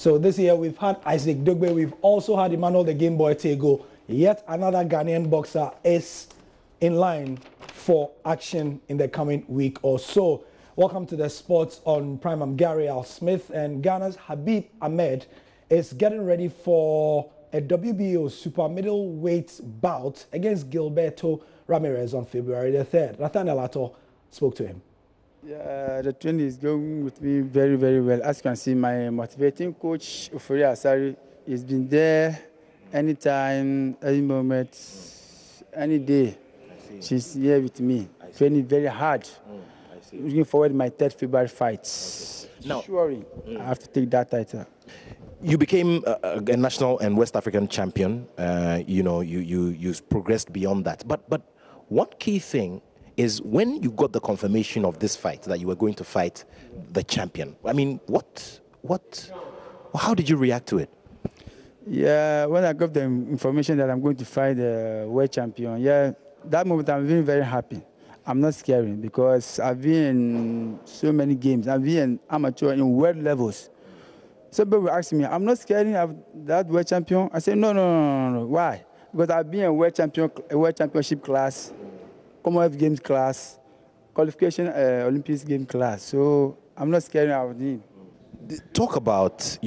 So this year we've had Isaac Dugbe, we've also had Emmanuel the Game Boy Tego. Yet another Ghanaian boxer is in line for action in the coming week or so. Welcome to the Sports on Prime. I'm Gary Al Smith, and Ghana's Habib Ahmed is getting ready for a WBO super middleweight bout against Gilberto Ramirez on February the 3rd. Nathaniel Ato spoke to him. Yeah, the training is going with me very, very well. As you can see, my motivating coach, Ufori Asari, has been there anytime, any moment, any day. She's here with me, training very hard. Looking forward to my 3rd February fight. Now, I have to take that title. You became a national and West African champion. You progressed beyond that. But one key thing is when you got the confirmation of this fight that you were going to fight the champion. I mean, how did you react to it? Yeah, when I got the information that I'm going to fight the world champion, yeah, that moment I'm very, very happy. I'm not scared because I've been in so many games. I've been an amateur in world levels. Somebody will ask me, I'm not scared of that world champion. I say, no. Why? Because I've been a world championship class, Commonwealth Games class, qualification Olympics game class. So I'm not scared of him. Talk about,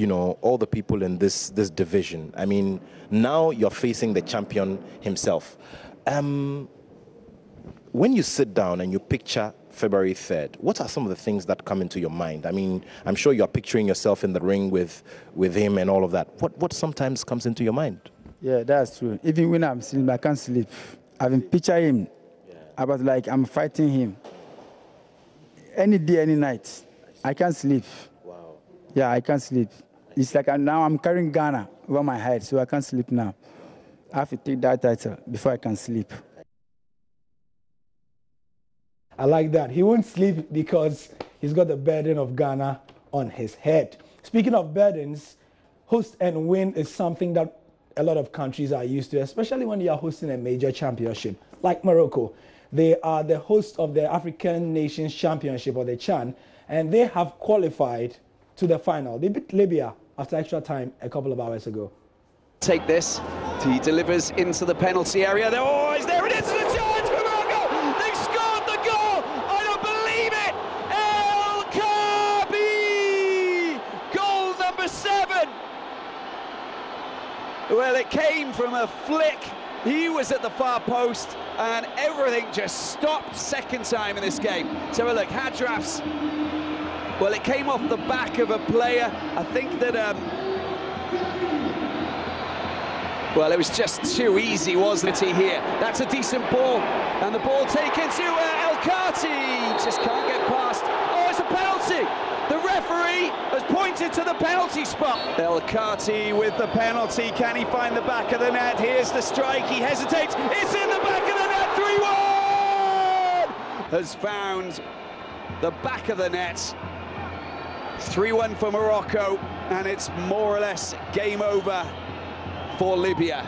all the people in this division. I mean, now you're facing the champion himself. When you sit down and you picture February 3rd, what are some of the things that come into your mind? I mean, I'm sure you're picturing yourself in the ring with him and all of that. What sometimes comes into your mind? Yeah, that's true. Even when I'm sleeping, I can't sleep. I've been picturing him. About like I'm fighting him. Any day, any night. I can't sleep. Wow. Yeah, I can't sleep. It's like now I'm carrying Ghana over my head, so I can't sleep now. I have to take that title before I can sleep. I like that. He won't sleep because he's got the burden of Ghana on his head. Speaking of burdens, host and win is something that a lot of countries are used to, especially when you are hosting a major championship, like Morocco. They are the host of the African Nations Championship, or the CHAN, and they have qualified to the final. They beat Libya after extra time a couple of hours ago. Take this. He delivers into the penalty area. There it is, the chance for Morocco! They've scored the goal! I don't believe it! El Kaabi! Goal number 7! Well, it came from a flick. He was at the far post, and everything just stopped second time in this game. So look, Hadraf's, well, it came off the back of a player. I think that, well, it was just too easy, wasn't it, here? That's a decent ball, and the ball taken to El Kati. Just can't get past. Oh, it's a penalty! The referee has pointed to the penalty spot. El Kati with the penalty. Can he find the back of the net? Here's the strike. He hesitates. It's in the back of the net. 3-1! Has found the back of the net. 3-1 for Morocco, and it's more or less game over for Libya.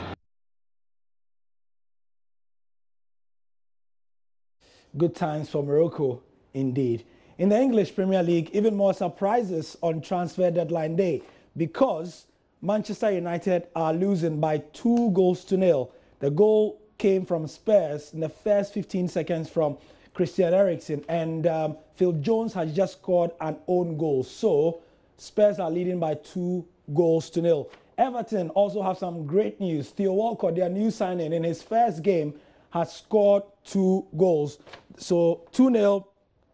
Good times for Morocco, indeed. In the English Premier League, even more surprises on transfer deadline day because Manchester United are losing by 2-0. The goal came from Spurs in the first 15 seconds from Christian Eriksen, and Phil Jones has just scored an own goal. So Spurs are leading by 2-0. Everton also have some great news. Theo Walcott, their new signing, in his first game has scored 2 goals. So 2-0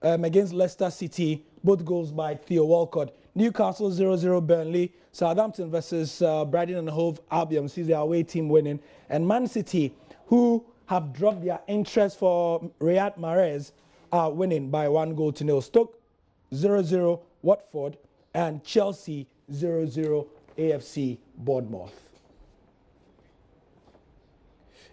against Leicester City, both goals by Theo Walcott. Newcastle 0-0 Burnley. Southampton versus Brighton and Hove Albion sees their away team winning. And Man City, who have dropped their interest for Riyad Mahrez, are winning by 1-0. Stoke 0-0 Watford, and Chelsea 0-0 AFC Bournemouth.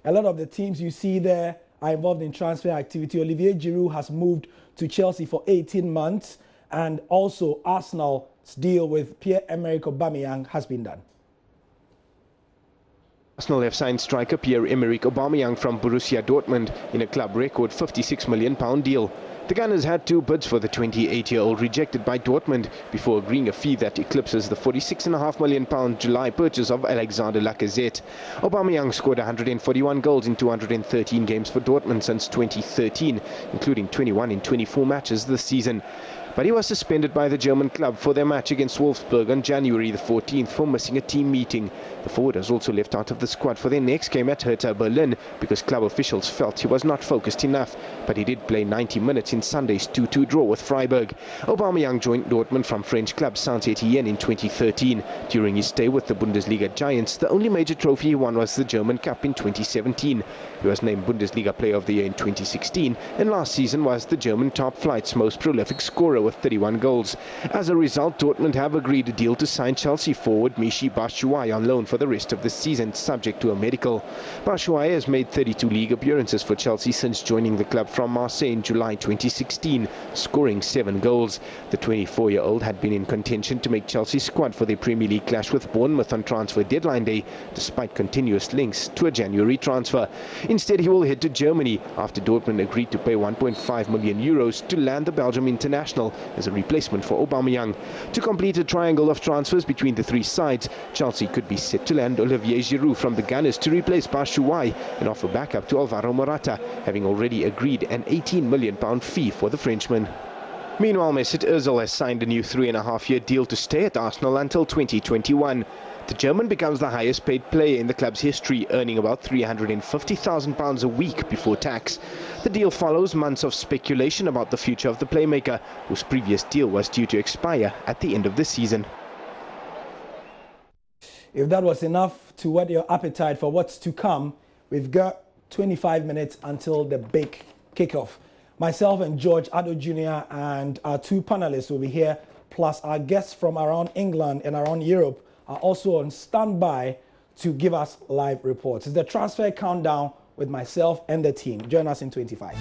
A lot of the teams you see there are involved in transfer activity. Olivier Giroud has moved to Chelsea for 18 months, and also Arsenal's deal with Pierre-Emerick Aubameyang has been done. Arsenal have signed striker Pierre-Emerick Aubameyang from Borussia Dortmund in a club record £56 million deal. The Gunners had 2 bids for the 28-year-old rejected by Dortmund before agreeing a fee that eclipses the £46.5 million July purchase of Alexander Lacazette. Aubameyang scored 141 goals in 213 games for Dortmund since 2013, including 21 in 24 matches this season. But he was suspended by the German club for their match against Wolfsburg on January the 14th for missing a team meeting. The forward was also left out of the squad for their next game at Hertha Berlin because club officials felt he was not focused enough, but he did play 90 minutes in Sunday's 2-2 draw with Freiburg. Aubameyang joined Dortmund from French club Saint-Étienne in 2013. During his stay with the Bundesliga Giants, the only major trophy he won was the German Cup in 2017. He was named Bundesliga Player of the Year in 2016, and last season was the German top flight's most prolific scorer with 31 goals. As a result, Dortmund have agreed a deal to sign Chelsea forward Michy Batshuayi on loan for the rest of the season, subject to a medical. Batshuayi has made 32 league appearances for Chelsea since joining the club from Marseille in July 2016, scoring 7 goals. The 24-year-old had been in contention to make Chelsea's squad for their Premier League clash with Bournemouth on transfer deadline day, despite continuous links to a January transfer. Instead, he will head to Germany after Dortmund agreed to pay €1.5 million to land the Belgium international as a replacement for Aubameyang. To complete a triangle of transfers between the 3 sides, Chelsea could be set to land Olivier Giroud from the Gunners to replace Batshuayi and offer backup to Alvaro Morata, having already agreed an £18 million fee for the Frenchman. Meanwhile, Mesut Ozil has signed a new 3.5-year deal to stay at Arsenal until 2021. The German becomes the highest paid player in the club's history, earning about £350,000 a week before tax. The deal follows months of speculation about the future of the playmaker, whose previous deal was due to expire at the end of the season. If that was enough to whet your appetite for what's to come, we've got 25 minutes until the big kickoff. Myself and George Addo Jr. and our 2 panelists will be here, plus our guests from around England and around Europe are also on standby to give us live reports. It's the transfer countdown with myself and the team. Join us in 25.